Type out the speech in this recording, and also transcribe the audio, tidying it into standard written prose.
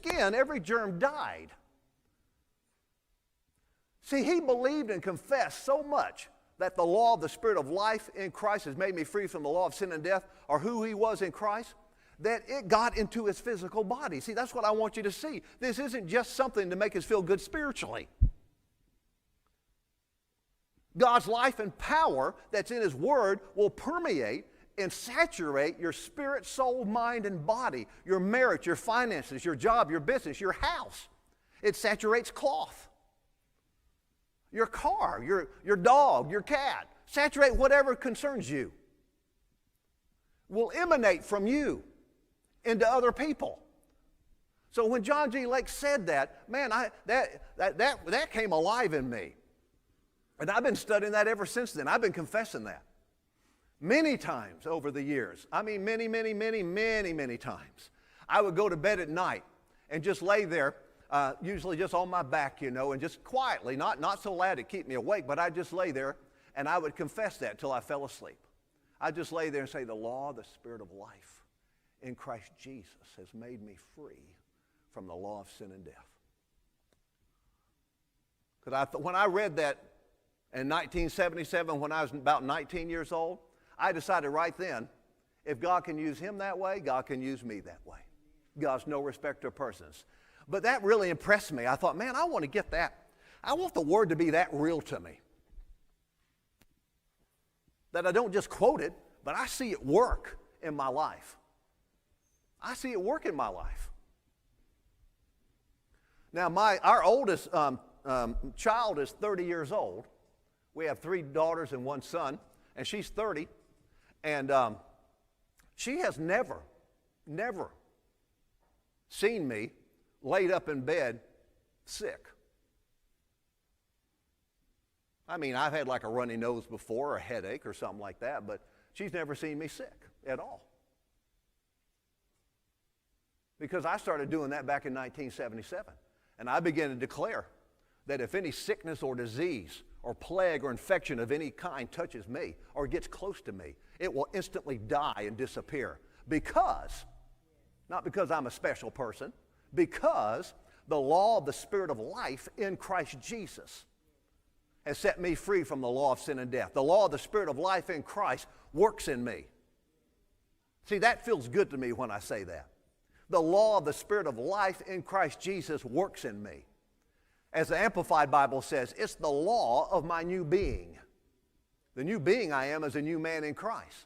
skin, every germ died. See, he believed and confessed so much that the law of the Spirit of life in Christ has made me free from the law of sin and death, or who he was in Christ, that it got into his physical body. See, that's what I want you to see. This isn't just something to make us feel good spiritually. God's life and power that's in his word will permeate and saturate your spirit, soul, mind, and body, your marriage, your finances, your job, your business, your house. It saturates cloth. Your car, your dog, your cat. Saturate whatever concerns you. Will emanate from you into other people. So when John G. Lake said that, man, that came alive in me. And I've been studying that ever since then. I've been confessing that many times over the years. I mean, many times. I would go to bed at night and just lay there, usually just on my back, and just quietly, not so loud to keep me awake, but I'd just lay there and I would confess that till I fell asleep. I'd just lay there and say, the law of the Spirit of life in Christ Jesus has made me free from the law of sin and death. Because when I read that in 1977, when I was about 19 years old, I decided right then, if God can use him that way, God can use me that way. God's no respecter of persons. But that really impressed me. I thought, man, I want to get that. I want the word to be that real to me. That I don't just quote it, but I see it work in my life. I see it work in my life. Now, our oldest child is 30 years old. We have 3 daughters and 1 son, and she's 30. And she has never seen me laid up in bed sick. I mean, I've had like a runny nose before, or a headache or something like that, but she's never seen me sick at all. Because I started doing that back in 1977. And I began to declare that if any sickness or disease or plague or infection of any kind touches me or gets close to me, it will instantly die and disappear. Not because I'm a special person, because the law of the Spirit of life in Christ Jesus has set me free from the law of sin and death. The law of the Spirit of life in Christ works in me. See, that feels good to me when I say that. The law of the Spirit of life in Christ Jesus works in me. As the Amplified Bible says, it's the law of my new being. The new being I am is a new man in Christ.